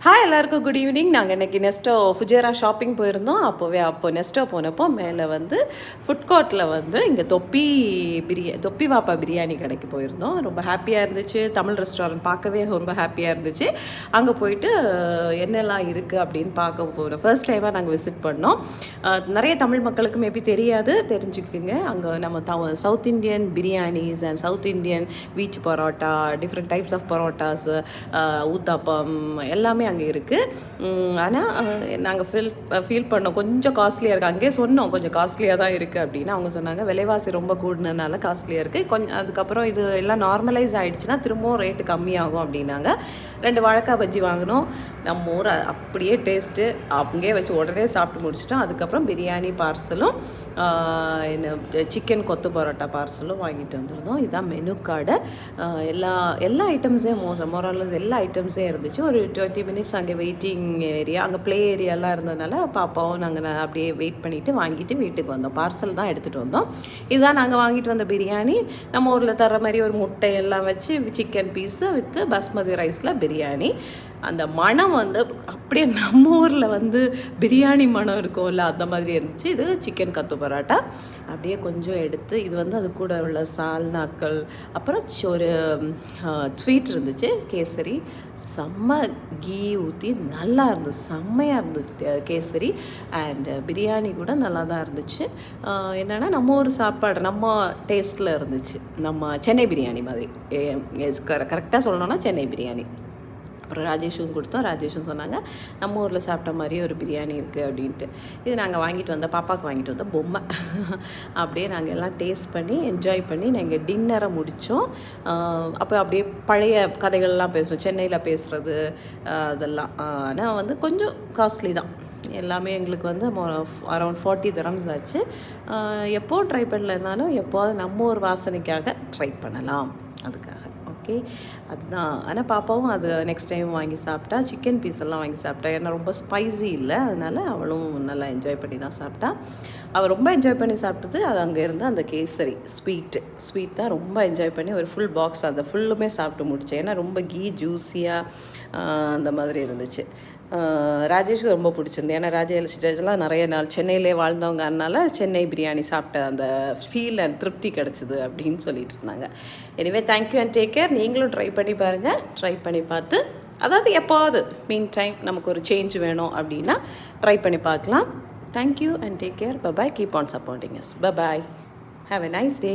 Hi எல்லாருக்கும் good evening. நாங்கள் இன்றைக்கி நெஸ்டோ ஃபுஜேரா ஷாப்பிங் போயிருந்தோம். அப்போ நெஸ்டோ போனப்போ மேலே வந்து ஃபுட் கோர்ட்டில் வந்து இங்கே தொப்பி வாப்பா பிரியாணி கடைக்கு போயிருந்தோம். ரொம்ப ஹாப்பியாக இருந்துச்சு. தமிழ் ரெஸ்டாரண்ட் பார்க்கவே ரொம்ப ஹாப்பியாக இருந்துச்சு. அங்கே போயிட்டு என்னெல்லாம் இருக்குது அப்படின்னு பார்க்க போகிறோம். ஃபர்ஸ்ட் டைமாக நாங்கள் விசிட் பண்ணோம். நிறைய தமிழ் மக்களுக்கு மேபி தெரியாது, தெரிஞ்சுக்குங்க. அங்கே நம்ம South Indian biryanis and South Indian வீச் parotta, different types of parottas, uttapam எல்லாமே அங்கே இருக்குது. ஆனால் நாங்கள் ஃபீல் பண்ணோம் கொஞ்சம் காஸ்ட்லியாக இருக்குது. அங்கேயே சொன்னோம் கொஞ்சம் காஸ்ட்லியாக தான் இருக்குது அப்படின்னு. அவங்க சொன்னாங்க விலைவாசி ரொம்ப கூடுனதுனால காஸ்ட்லியாக இருக்குது. கொஞ்சம் அதுக்கப்புறம் இது எல்லாம் நார்மலைஸ் ஆகிடுச்சுன்னா திரும்பவும் ரேட்டு கம்மியாகும் அப்படின்னாங்க. 2 வாழைக்காய் பஜ்ஜி வாங்கினோம். நம்ம ஊர் அப்படியே டேஸ்ட்டு அங்கேயே வச்சு உடனே சாப்பிட்டு முடிச்சிட்டோம். அதுக்கப்புறம் பிரியாணி பார்சலும் சிக்கன் கொத்து பரோட்டா பார்சலும் வாங்கிட்டு வந்திருந்தோம். இதுதான் மெனு கார்டு. எல்லா ஐட்டம்ஸே மோரலஸ் எல்லா ஐட்டம்ஸே இருந்துச்சு. ஒரு 20 மினிட்ஸ் அங்கே வெயிட்டிங் ஏரியா, அங்கே ப்ளே ஏரியாலாம் இருந்ததுனால பாப்பாவும் நாங்கள் அப்படியே வெயிட் பண்ணிவிட்டு வாங்கிட்டு வீட்டுக்கு வந்தோம். பார்சல் தான் எடுத்துகிட்டு வந்தோம். இதுதான் நாங்கள் வாங்கிட்டு வந்த பிரியாணி. நம்ம ஊரில் தர மாதிரி ஒரு முட்டை எல்லாம் வச்சு சிக்கன் பீஸு வித்து பாஸ்மதி ரைஸில் பிரியாணி. அந்த மனம் வந்து அப்படியே நம்ம ஊரில் வந்து பிரியாணி மனம் இருக்கும்ல, அந்த மாதிரி இருந்துச்சு. இது சிக்கன் கத்து பரோட்டா அப்படியே கொஞ்சம் எடுத்து இது வந்து அது கூட உள்ள சால்னாக்கள், அப்புறம் ஒரு ஸ்வீட் இருந்துச்சு, கேசரி. செம்ம கீ ஊற்றி நல்லா இருந்துச்சு, செம்மையாக இருந்துச்சு கேசரி. அண்ட் பிரியாணி கூட நல்லா தான் இருந்துச்சு. என்னென்னா நம்ம ஒரு சாப்பாடு நம்ம டேஸ்ட்டில் இருந்துச்சு. நம்ம சென்னை பிரியாணி மாதிரி, கரெக்டாக சொல்லணும்னா சென்னை பிரியாணி. அப்புறம் ராஜேஷும் கொடுத்தோம். ராஜேஷும் சொன்னாங்க நம்ம ஊரில் சாப்பிட்ட மாதிரியே ஒரு பிரியாணி இருக்குது அப்படின்ட்டு. இது நாங்கள் பாப்பாவுக்கு வாங்கிட்டு வந்த பொம்மை. அப்படியே நாங்கள் எல்லாம் டேஸ்ட் பண்ணி என்ஜாய் பண்ணி நாங்கள் டின்னரை முடித்தோம். அப்போ அப்படியே பழைய கதைகள்லாம் பேசுவோம், சென்னையில் பேசுகிறது அதெல்லாம். ஆனால் வந்து கொஞ்சம் காஸ்ட்லி தான் எல்லாமே. எங்களுக்கு வந்து அரௌண்ட் 40 dirhams ஆச்சு. எப்போ ட்ரை பண்ணலைனாலும் எப்போது நம்ம ஒரு வாசனைக்காக ட்ரை பண்ணலாம், அதுக்காக. ஓகே, அதுதான். ஆனால் பாப்பாவும் அது நெக்ஸ்ட் டைம் வாங்கி சாப்பிட்டா. சிக்கன் பீஸ் எல்லாம் வாங்கி சாப்பிட்டா. ஏன்னா ரொம்ப ஸ்பைசி இல்லை, அதனால் அவளும் நல்லா என்ஜாய் பண்ணி தான் சாப்பிட்டா. அவள் ரொம்ப என்ஜாய் பண்ணி சாப்பிட்டது அது அங்கே இருந்து அந்த கேசரி ஸ்வீட் தான் ரொம்ப என்ஜாய் பண்ணி ஒரு ஃபுல் பாக்ஸ் அதை ஃபுல்லுமே சாப்பிட்டு முடித்தேன். ஏன்னா ரொம்ப கீ ஜூஸியாக அந்த மாதிரி இருந்துச்சு. ராஜேஷ்க்கு ரொம்ப பிடிச்சிருந்து. ஏன்னா ராஜேஷ்லாம் நிறைய நாள் சென்னையிலே வாழ்ந்தவங்க, அதனால சென்னை பிரியாணி சாப்பிட்ட அந்த ஃபீல் அண்ட் திருப்தி கிடச்சிது அப்படின்னு சொல்லிட்டு இருந்தாங்க. Anyway thank you and take care. நீங்களும் ட்ரை பண்ணி பாருங்கள். ட்ரை பண்ணி பார்த்து, அதாவது எப்போது மீன் டைம் நமக்கு ஒரு சேஞ்ச் வேணும் அப்படின்னா ட்ரை பண்ணி பார்க்கலாம். Thank you and take care. Bye bye. Keep on supporting us. Bye bye. Have a nice day.